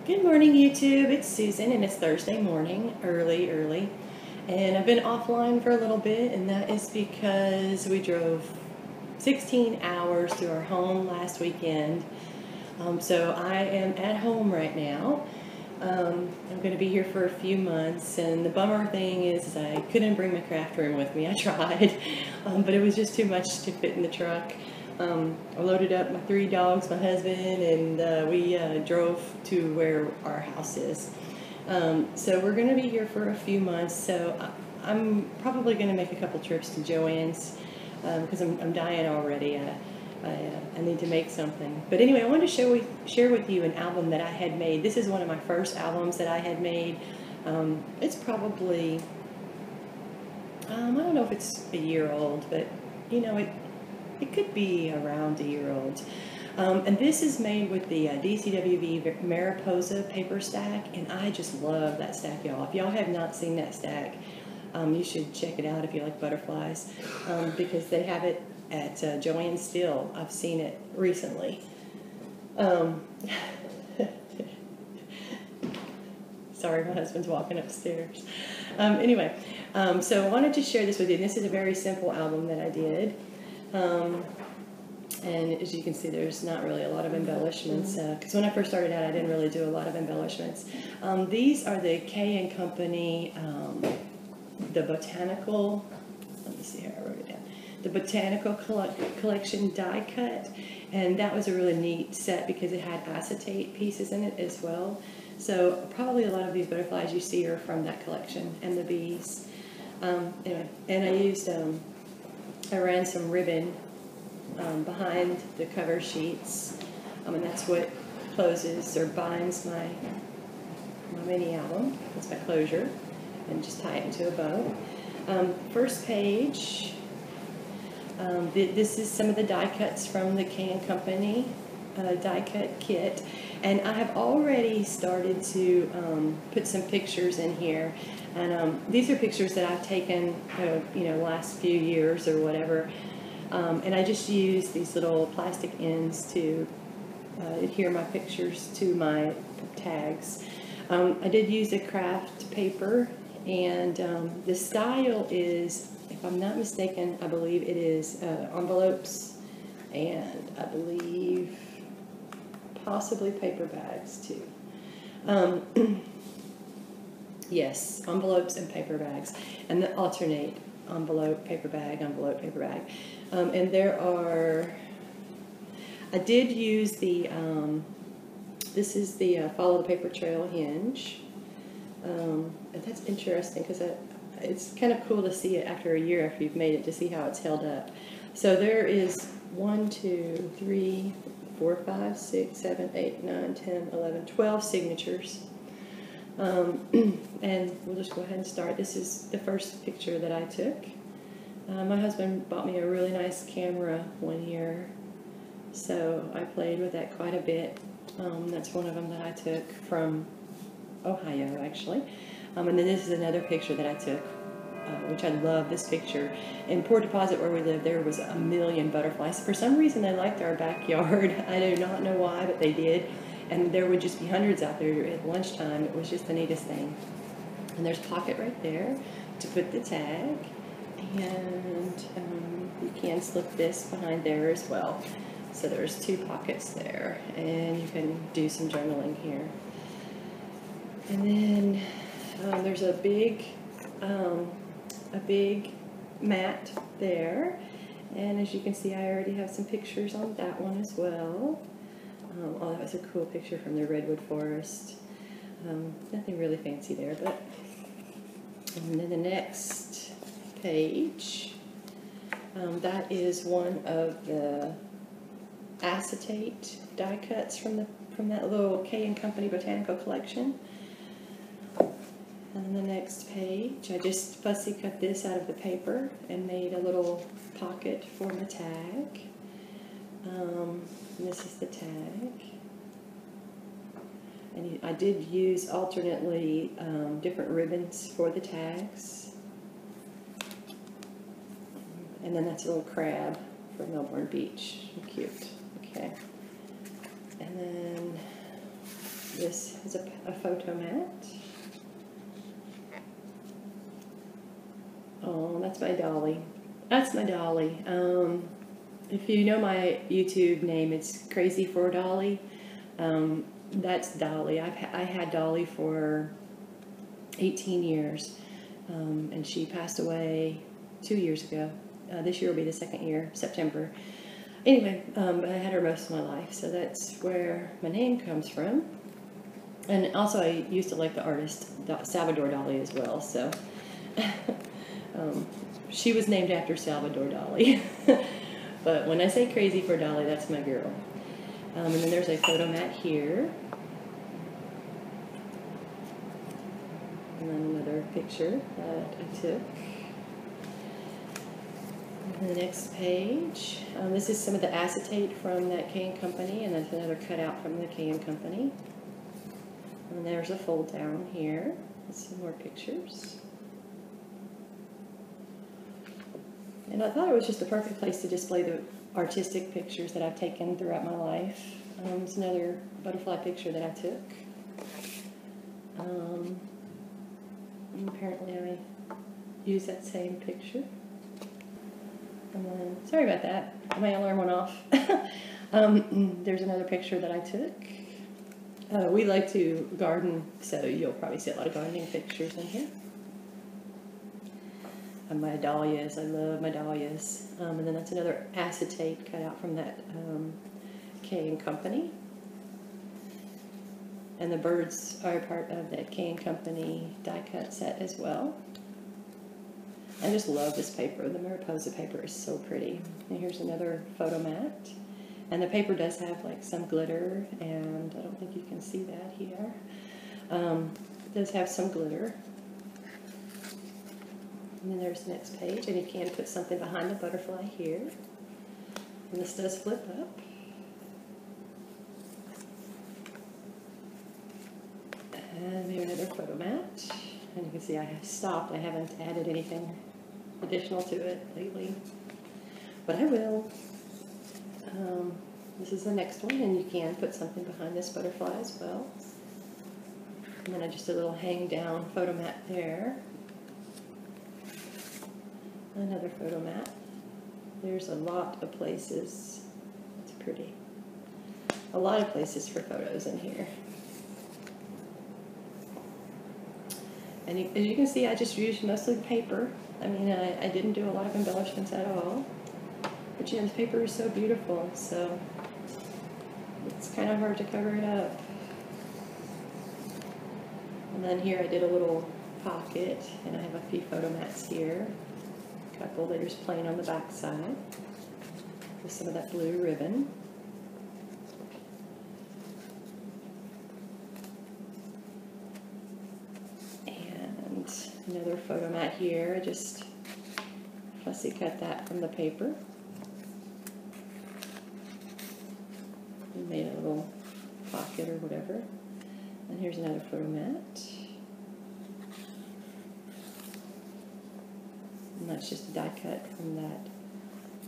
Good morning, YouTube. It's Susan, and it's Thursday morning, early. And I've been offline for a little bit, and that is because we drove 16 hours to our home last weekend. So I am at home right now. I'm going to be here for a few months, and the bummer thing is I couldn't bring my craft room with me. I tried, but it was just too much to fit in the truck. I loaded up my 3 dogs, my husband, and we drove to where our house is. So we're going to be here for a few months, so I'm probably going to make a couple trips to Joann's because I'm dying already. I need to make something. But anyway, I wanted to share with you an album that I had made. This is one of my first albums that I had made. It's probably, I don't know if it's a year old, but you know, it could be around a year old. And this is made with the DCWV Mariposa paper stack, and I just love that stack, y'all. If y'all have not seen that stack, you should check it out if you like butterflies, because they have it at Joann's still. I've seen it recently. Sorry, my husband's walking upstairs. Anyway, so I wanted to share this with you. This is a very simple album that I did. And as you can see, there's not really a lot of embellishments, because when I first started out, I didn't really do a lot of embellishments. These are the K & Company, the Botanical, let me see here, I wrote it down, the Botanical Collection die cut, and that was a really neat set because it had acetate pieces in it as well. So probably a lot of these butterflies you see are from that collection, and the bees. Anyway, and I used, I ran some ribbon behind the cover sheets, and that's what closes or binds my mini album. That's my closure, and just tie it into a bow. First page, this is some of the die cuts from the K & Company die cut kit, and I have already started to put some pictures in here, and these are pictures that I've taken last few years or whatever. And I just use these little plastic ends to adhere my pictures to my tags. I did use a craft paper, and the style is, if I'm not mistaken, I believe it is envelopes, and I believe possibly paper bags too. Yes, envelopes and paper bags, and the alternate envelope, paper bag, envelope, paper bag. And there are, I did use the, this is the Follow the Paper Trail hinge. And that's interesting because it's kind of cool to see it after a year after you've made it, to see how it's held up. So there is 1, 2, 3, 4, 5, 6, 7, 8, 9, 10, 11, 12 signatures. And we'll just go ahead and start. This is the first picture that I took. My husband bought me a really nice camera one year, so I played with that quite a bit. That's one of them that I took from Ohio, actually. And then this is another picture that I took, which I love this picture. In Port Deposit, where we live, there was a million butterflies. For some reason, they liked our backyard. I do not know why, but they did. And there would just be hundreds out there at lunchtime. It was just the neatest thing. And there's a pocket right there to put the tag. And you can slip this behind there as well. So there's 2 pockets there. And you can do some journaling here. And then there's a big mat there. And as you can see, I already have some pictures on that one as well. Oh, that was a cool picture from the redwood forest. Nothing really fancy there, but. And then the next page, that is one of the acetate die cuts from that little K & Company Botanical Collection. And then the next page, I just fussy cut this out of the paper and made a little pocket for my tag. And this is the tag. And I did use alternately different ribbons for the tags. And then that's a little crab for Melbourne Beach. Cute. Okay. And then This is a photo mat. Oh, that's my dolly. That's my dolly. If you know my YouTube name, it's Crazy for Dolly. That's Dolly. I had Dolly for 18 years, and she passed away 2 years ago. This year will be the second year, September. Anyway, but I had her most of my life, so that's where my name comes from. And also, I used to like the artist Salvador Dali as well, so she was named after Salvador Dali. But when I say Crazy for Dolly, that's my girl. And then there's a photo mat here. And then another picture that I took. And the next page. This is some of the acetate from that K & Company, and that's another cutout from the K & Company. And there's a fold down here. Some more pictures. And I thought it was just the perfect place to display the artistic pictures that I've taken throughout my life. It's another butterfly picture that I took. And apparently I used that same picture. And then, sorry about that, my alarm went off. There's another picture that I took. We like to garden, so you'll probably see a lot of gardening pictures in here. And my dahlias, I love my dahlias. And then that's another acetate cut out from that K & Company. And the birds are part of that K & Company die cut set as well. I just love this paper. The Mariposa paper is so pretty. And here's another photo mat. And the paper does have like some glitter, and I don't think you can see that here. It does have some glitter. And then there's the next page, and you can put something behind the butterfly here. And this does flip up. And maybe another photo mat. And you can see I have stopped. I haven't added anything additional to it lately, but I will. This is the next one, and you can put something behind this butterfly as well. And then I just did a little hang down photo mat there. Another photo mat. There's a lot of places. It's pretty. A lot of places for photos in here. And as you can see, I just used mostly paper. I mean, I didn't do a lot of embellishments at all. But you know, the paper is so beautiful, so it's kind of hard to cover it up. And then here I did a little pocket, and I have a few photo mats here. A couple that are just plain on the back side with some of that blue ribbon. And another photo mat here. I just fussy cut that from the paper. And made a little pocket or whatever. And here's another photo mat. And that's just a die cut from that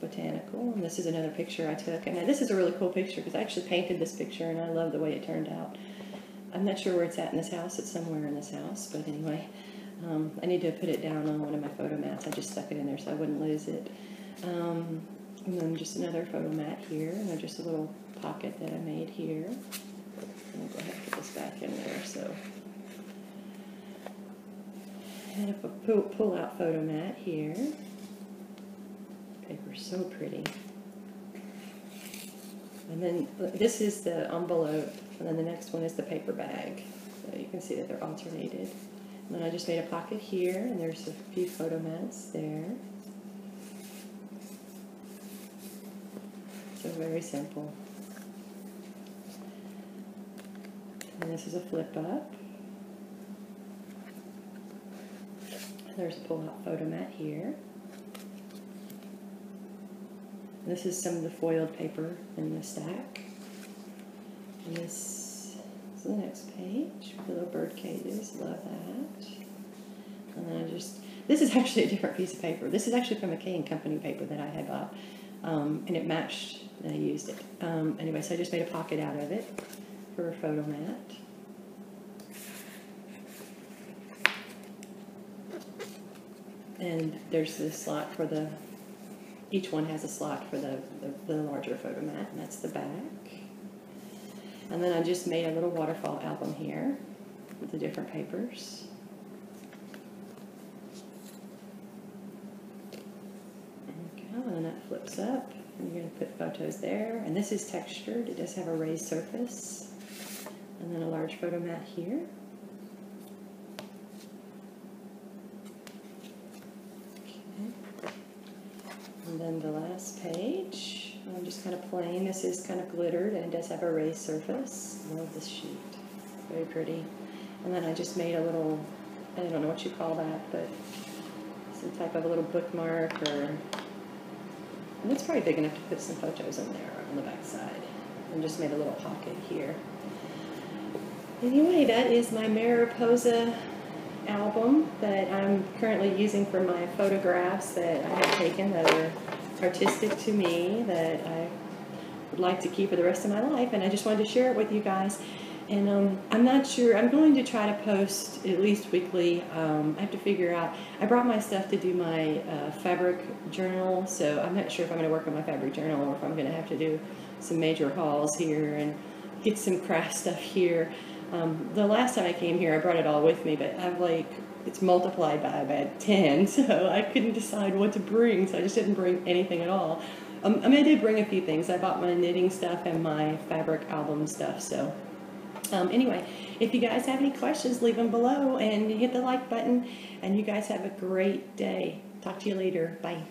botanical. And this is another picture I took. And this is a really cool picture because I actually painted this picture and I love the way it turned out. I'm not sure where it's at in this house. It's somewhere in this house. But anyway, I need to put it down on one of my photo mats. I just stuck it in there so I wouldn't lose it. And then just another photo mat here. And then just a little pocket that I made here. And I'll go ahead and put this back in there. So, and a pull-out photo mat here. Paper's so pretty. And then this is the envelope, and then the next one is the paper bag. So you can see that they're alternated. And then I just made a pocket here, and there's a few photo mats there. So very simple. And this is a flip up. And there's a pull-out photo mat here. And this is some of the foiled paper in the stack. And this is the next page. The little bird cages, love that. And then this is actually a different piece of paper. This is actually from a K & Company paper that I had bought. And it matched, and I used it. Anyway, so I just made a pocket out of it for a photo mat. And there's this slot for the, each one has a slot for the larger photo mat, and that's the back. And then I just made a little waterfall album here with the different papers. And then that flips up, and you're going to put photos there. And this is textured. It does have a raised surface. And then a large photo mat here. Okay. And then the last page, I'm just kind of plain. This is kind of glittered, and it does have a raised surface. I love this sheet. Very pretty. And then I just made a little, I don't know what you call that, but some type of a little bookmark, or and it's probably big enough to put some photos in there on the back side. And just made a little pocket here. Anyway, that is my Mariposa album that I'm currently using for my photographs that I have taken that are artistic to me, that I would like to keep for the rest of my life. And I just wanted to share it with you guys. And I'm not sure, I'm going to try to post at least weekly. I have to figure out, I brought my stuff to do my fabric journal, so I'm not sure if I'm going to work on my fabric journal or if I'm going to have to do some major hauls here and get some craft stuff here. The last time I came here, I brought it all with me, but I've it's multiplied by about 10, so I couldn't decide what to bring, so I just didn't bring anything at all. I mean, I did bring a few things. I bought my knitting stuff and my fabric album stuff, so. Anyway, if you guys have any questions, leave them below and hit the like button. And you guys have a great day. Talk to you later. Bye.